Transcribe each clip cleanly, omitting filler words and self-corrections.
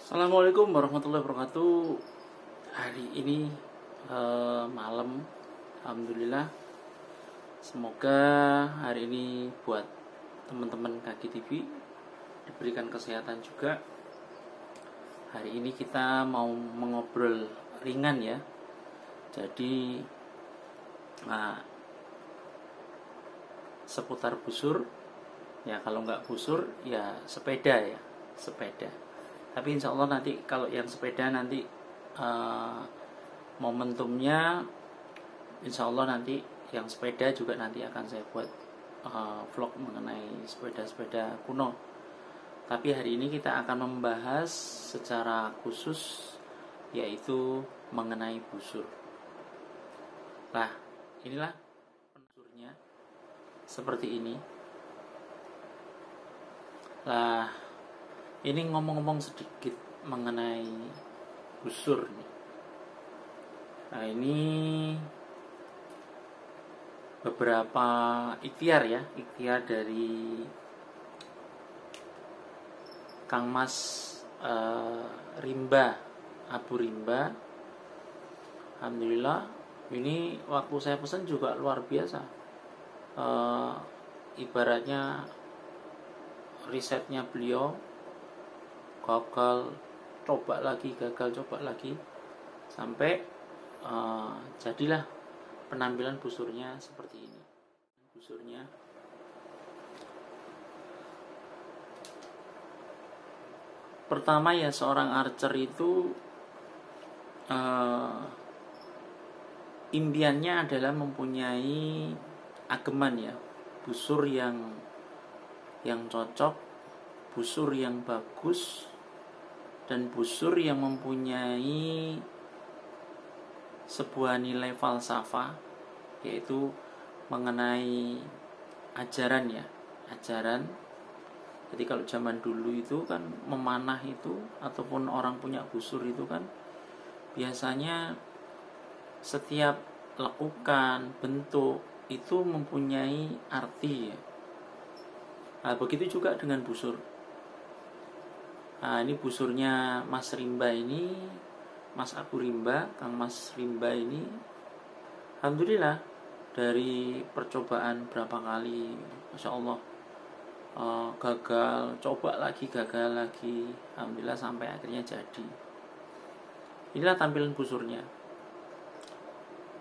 Assalamualaikum warahmatullahi wabarakatuh. Hari ini malam, alhamdulillah. Semoga hari ini buat teman-teman Kaki TV diberikan kesehatan juga. Hari ini kita mau mengobrol ringan ya. Jadi seputar busur. Ya kalau nggak busur ya sepeda ya, sepeda. Tapi insya Allah nanti kalau yang sepeda nanti momentumnya insya Allah nanti yang sepeda juga nanti akan saya buat vlog mengenai sepeda-sepeda kuno. Tapi hari ini kita akan membahas secara khusus yaitu mengenai busur. Nah, inilah busurnya seperti ini. Lah, ini ngomong-ngomong sedikit mengenai busur nih. Nah, ini beberapa ikhtiar ya, ikhtiar dari Kang Mas Rimba, Abu Rimba. Alhamdulillah, ini waktu saya pesan juga luar biasa. Ibaratnya risetnya beliau gagal, coba lagi, gagal, coba lagi, sampai jadilah penampilan busurnya seperti ini. Busurnya pertama ya, seorang archer itu impiannya adalah mempunyai ageman ya, busur yang cocok, busur yang bagus, dan busur yang mempunyai sebuah nilai falsafah, yaitu mengenai ajaran ya, ajaran. Jadi kalau zaman dulu itu kan memanah itu ataupun orang punya busur itu kan biasanya setiap lekukan, bentuk itu mempunyai arti ya. Nah, begitu juga dengan busur. Nah, ini busurnya Mas Rimba ini, Mas Abu Rimba, Kang Mas Rimba ini. Alhamdulillah, dari percobaan berapa kali, Masya Allah, gagal, coba lagi, gagal lagi. Alhamdulillah sampai akhirnya jadi. Inilah tampilan busurnya.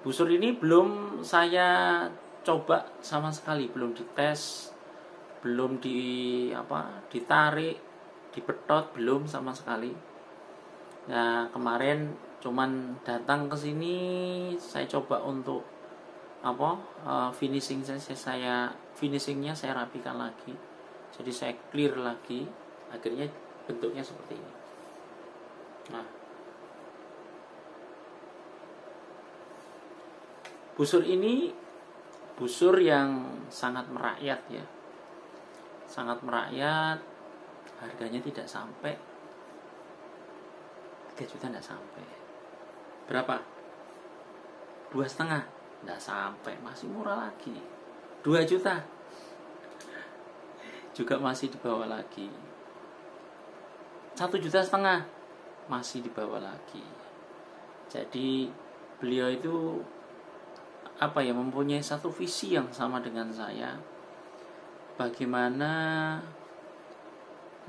Busur ini belum saya coba sama sekali, belum dites, belum ditarik, dipetot, belum sama sekali. Nah, kemarin cuman datang ke sini, saya coba untuk finishingnya saya rapikan lagi. Jadi saya clear lagi, akhirnya bentuknya seperti ini. Nah, busur ini busur yang sangat merakyat ya. Sangat merakyat, harganya tidak sampai 3 juta, tidak sampai. Berapa? 2,5? Tidak sampai, masih murah lagi. 2 juta juga masih di bawah lagi. 1,5 juta masih di bawah lagi. Jadi beliau itu mempunyai satu visi yang sama dengan saya, bagaimana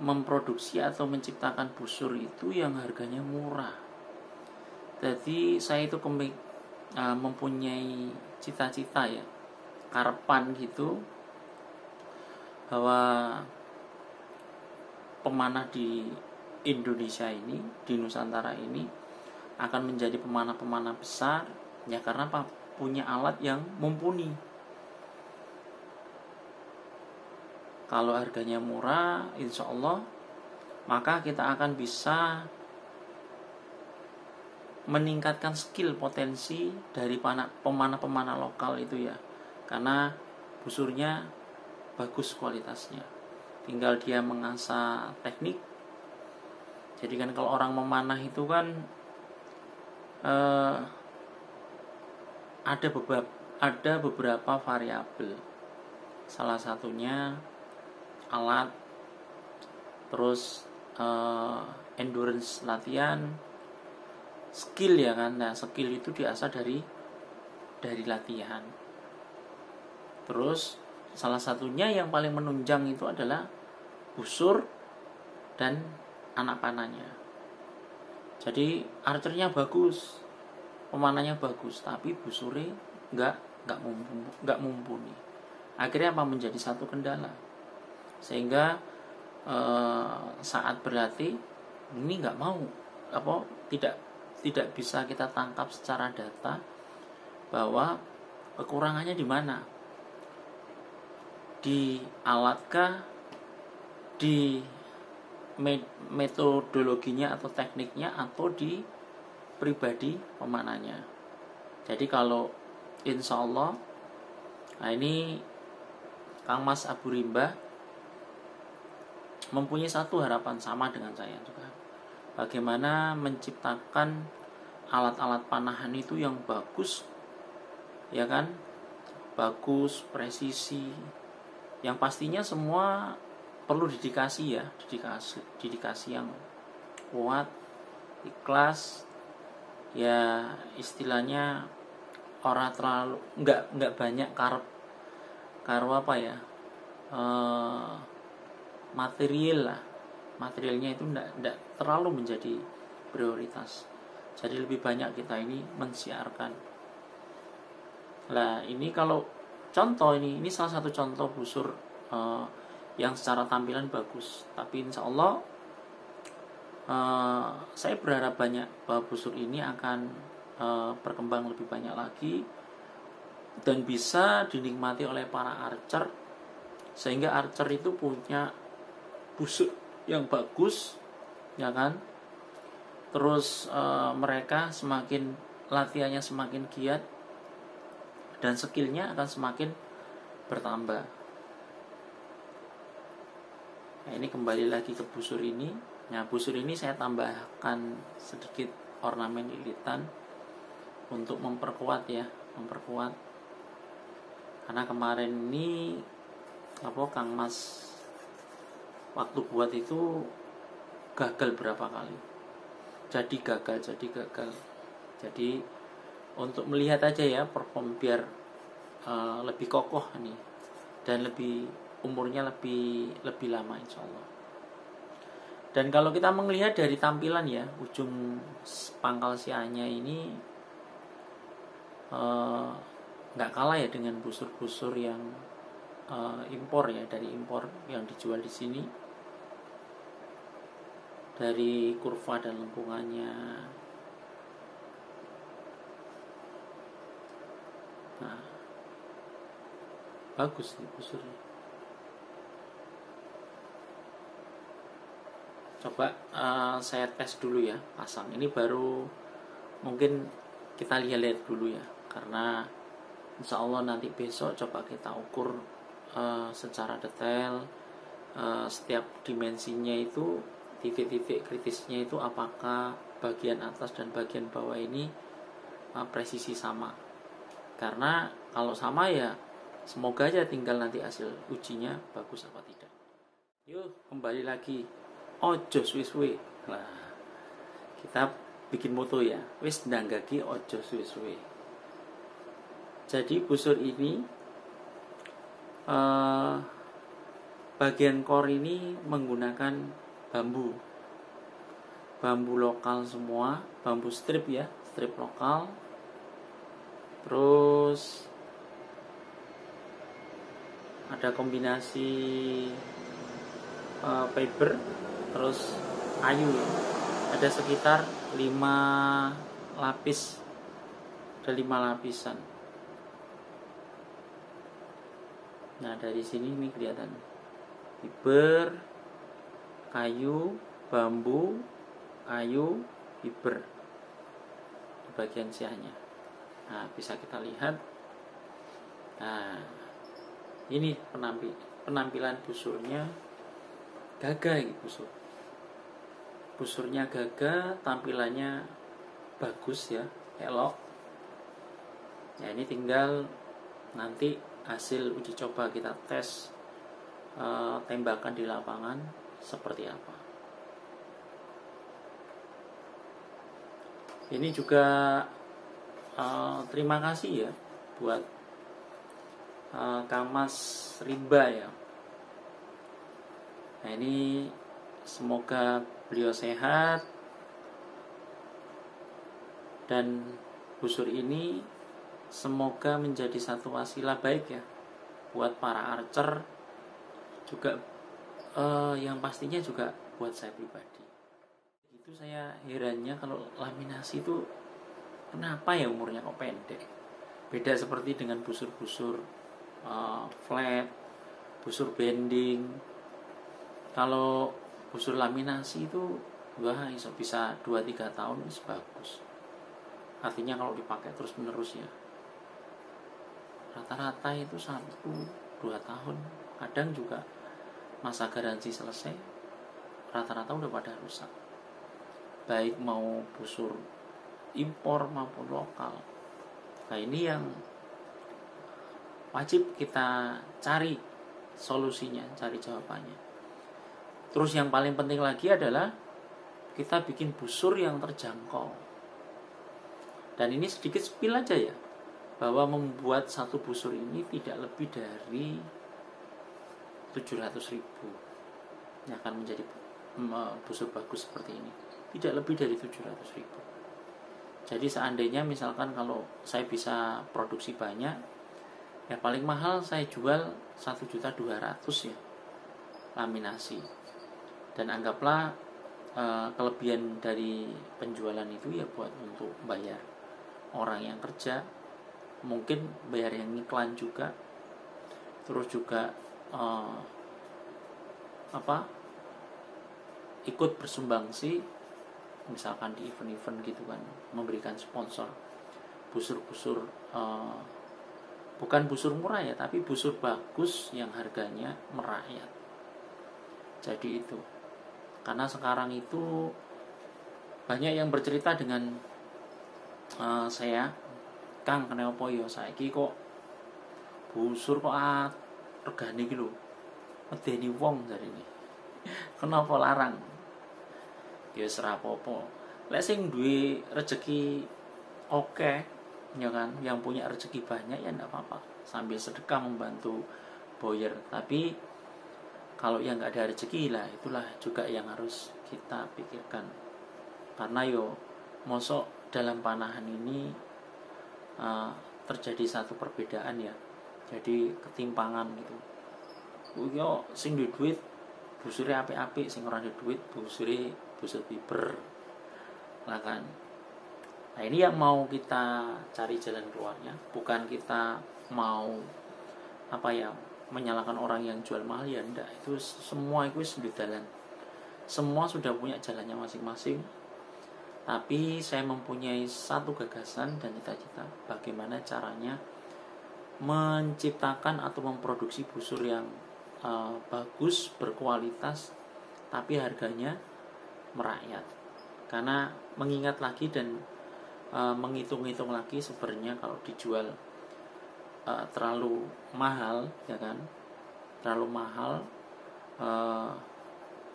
memproduksi atau menciptakan busur itu yang harganya murah. Jadi saya itu mempunyai cita-cita ya, harapan gitu, bahwa pemanah di Indonesia ini, di Nusantara ini akan menjadi pemanah-pemanah besar ya, karena punya alat yang mumpuni. Kalau harganya murah, insya Allah maka kita akan bisa meningkatkan skill, potensi dari pemanah-pemanah lokal itu ya, karena busurnya bagus kualitasnya. Tinggal dia mengasah teknik. Jadi kan kalau orang memanah itu kan ada beberapa variabel. Salah satunya alat, terus endurance latihan, skill ya kan. Nah, skill itu diasah dari latihan. Terus salah satunya yang paling menunjang itu adalah busur dan anak panahnya. Jadi archernya bagus, pemanahnya bagus, tapi busurnya nggak mumpuni. Akhirnya apa, menjadi satu kendala, sehingga saat berlatih ini nggak mau tidak bisa kita tangkap secara data bahwa kekurangannya di mana, di alatkah, di metodologinya atau tekniknya, atau di pribadi pemanahnya. Jadi kalau insya Allah, nah ini Kang Mas Abu Rimba mempunyai satu harapan sama dengan saya juga. Bagaimana menciptakan alat-alat panahan itu yang bagus, ya kan? Bagus, presisi, yang pastinya semua perlu dedikasi ya, dedikasi yang kuat, ikhlas, ya istilahnya orang terlalu nggak banyak karo apa ya, materialnya itu nggak terlalu menjadi prioritas. Jadi lebih banyak kita ini mensiarkan. Lah ini kalau contoh, ini salah satu contoh busur yang secara tampilan bagus, tapi insya Allah saya berharap banyak bahwa busur ini akan berkembang lebih banyak lagi dan bisa dinikmati oleh para archer, sehingga archer itu punya busur yang bagus, ya kan? Terus mereka semakin latihannya semakin giat dan skillnya akan semakin bertambah. Nah, ini kembali lagi ke busur ini. Nah, busur ini saya tambahkan sedikit ornamen lilitan untuk memperkuat. Karena kemarin ini Kang Mas waktu buat itu gagal berapa kali. Jadi gagal. Jadi untuk melihat aja ya perform biar lebih kokoh nih dan umurnya lebih lama insya Allah. Dan kalau kita melihat dari tampilan ya, ujung pangkal sianya ini nggak kalah ya dengan busur-busur yang impor ya, dari impor yang dijual di sini. Dari kurva dan lengkungannya, nah bagus nih busurnya. Coba saya tes dulu ya, pasang ini baru mungkin kita lihat dulu ya, karena insya Allah nanti besok coba kita ukur secara detail setiap dimensinya itu, titik-titik kritisnya itu apakah bagian atas dan bagian bawah ini presisi sama. Karena kalau sama ya semoga aja tinggal nanti hasil ujinya bagus apa tidak. Yuk kembali lagi, ojo suwe-suwe. Nah, kita bikin moto ya, wis ndanggaki ojo suwe-suwe. Jadi busur ini bagian core ini menggunakan bambu lokal semua, bambu strip ya, strip lokal. Terus ada kombinasi fiber, terus kayu ya. Ada sekitar 5 lapis, ada 5 lapisan. Nah dari sini ini kelihatan fiber, kayu, bambu, kayu, fiber di bagian siahnya. Nah bisa kita lihat. Nah ini penampilan busurnya gagah gitu. Busurnya gagah, tampilannya bagus ya, elok. Nah ini tinggal nanti hasil uji coba kita tes tembakan di lapangan seperti apa. Ini juga terima kasih ya buat Kamas Rimba ya. Nah ini semoga beliau sehat, dan busur ini semoga menjadi satu wasilah baik ya buat para archer juga, yang pastinya juga buat saya pribadi. Itu saya herannya kalau laminasi itu kenapa ya umurnya kok pendek. Beda seperti dengan busur-busur flat, busur bending. Kalau busur laminasi itu wah bisa 2-3 tahun itu bagus. Artinya kalau dipakai terus menerus ya, rata-rata itu 1-2 tahun. Kadang juga masa garansi selesai rata-rata udah pada rusak, baik mau busur impor maupun lokal. Nah ini yang wajib kita cari solusinya, cari jawabannya. Terus yang paling penting lagi adalah kita bikin busur yang terjangkau. Dan ini sedikit spill aja ya, bahwa membuat satu busur ini tidak lebih dari 700.000 yang akan menjadi busur bagus seperti ini. Tidak lebih dari 700.000. Jadi seandainya misalkan kalau saya bisa produksi banyak, ya paling mahal saya jual 1.200.000 ya laminasi. Dan anggaplah kelebihan dari penjualan itu ya buat untuk bayar orang yang kerja, mungkin bayar yang iklan juga, terus juga ikut bersumbangsi misalkan di event-event gitu kan, memberikan sponsor busur-busur, bukan busur murah ya, tapi busur bagus yang harganya merakyat. Jadi itu, karena sekarang itu banyak yang bercerita dengan saya, Kang kenapa ya saiki kok busur kok regane iki lho medeni wong jarine. Kenapa larang? Ya ora apa-apa. Lek sing duwe rezeki oke, ya kan, yang punya rezeki banyak ya enggak apa-apa, sambil sedekah membantu boyer. Tapi kalau yang enggak ada rezeki lah, itulah juga yang harus kita pikirkan. Karena yo mosok dalam panahan ini terjadi satu perbedaan ya. Jadi ketimpangan gitu. Yo sing duwe duit busure apik-apik, sing ora duwe duit busure busur fiber lah kan. Nah ini yang mau kita cari jalan keluarnya, bukan kita mau menyalahkan orang yang jual mahal ya enggak. Itu semua itu sudah jalan, semua sudah punya jalannya masing-masing. Tapi saya mempunyai satu gagasan dan cita-cita bagaimana caranya menciptakan atau memproduksi busur yang bagus, berkualitas, tapi harganya merakyat. Karena mengingat lagi dan menghitung-hitung lagi, sebenarnya kalau dijual terlalu mahal ya kan, terlalu mahal,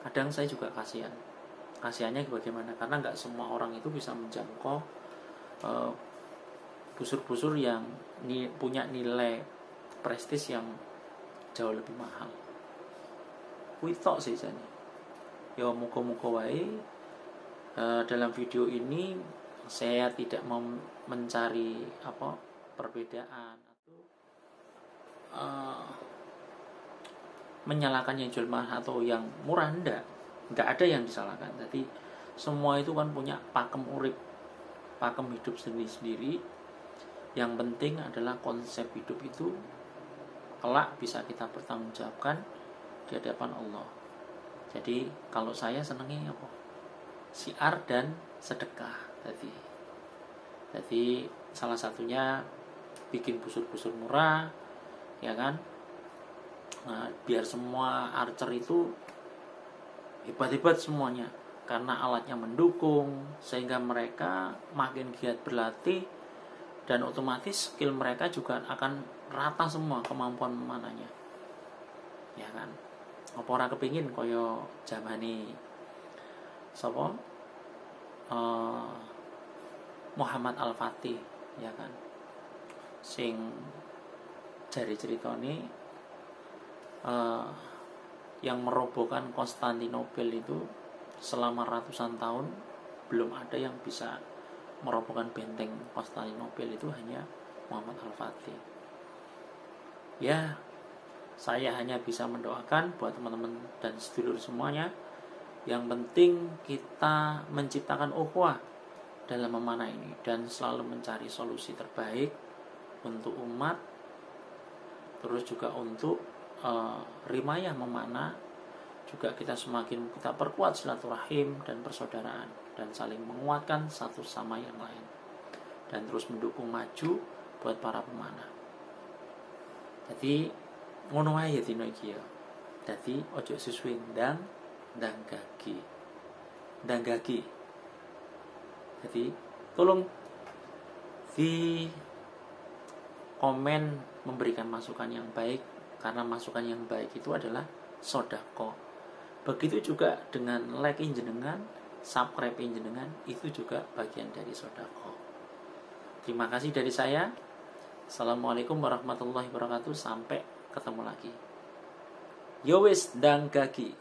kadang saya juga kasihannya bagaimana, karena nggak semua orang itu bisa menjangkau busur-busur yang punya nilai prestis yang jauh lebih mahal. Kuwi tok sih jane. Ya muga-muga wae dalam video ini saya tidak mencari perbedaan atau menyalahkan yang jual mahal atau yang murah. Enggak ada yang disalahkan. Jadi semua itu kan punya pakem urip, pakem hidup sendiri-sendiri. Yang penting adalah konsep hidup itu kelak bisa kita pertanggungjawabkan di hadapan Allah. Jadi kalau saya senangnya siar dan sedekah. Jadi salah satunya bikin busur-busur murah, ya kan? Nah, biar semua archer itu hebat-hebat semuanya, karena alatnya mendukung, sehingga mereka makin giat berlatih, dan otomatis skill mereka juga akan rata semua kemampuan memanahnya, ya kan? Apa ora kepingin kaya zamane sapa Muhammad Al-Fatih, ya kan, sing jari ceritane yang merobohkan Konstantinopel itu selama ratusan tahun belum ada yang bisa merobohkan benteng Konstantinopel, itu hanya Muhammad Al-Fatih. Ya, saya hanya bisa mendoakan buat teman-teman dan sedulur semuanya. Yang penting kita menciptakan ukhuwah dalam memanah ini dan selalu mencari solusi terbaik untuk umat, terus juga untuk rimayah memanah. Juga kita semakin kita perkuat silaturahim dan persaudaraan dan saling menguatkan satu sama yang lain, dan terus mendukung maju buat para pemanah. Jadi ngono wae dina iki ya. Dadi ojo sesuai ndang gagi. Jadi tolong di komen memberikan masukan yang baik, karena masukan yang baik itu adalah sodako. Begitu juga dengan like jenengan, subscribe jenengan, itu juga bagian dari sodako. Terima kasih dari saya. Assalamualaikum warahmatullahi wabarakatuh. Sampai ketemu lagi. Yo wis ndang gagi.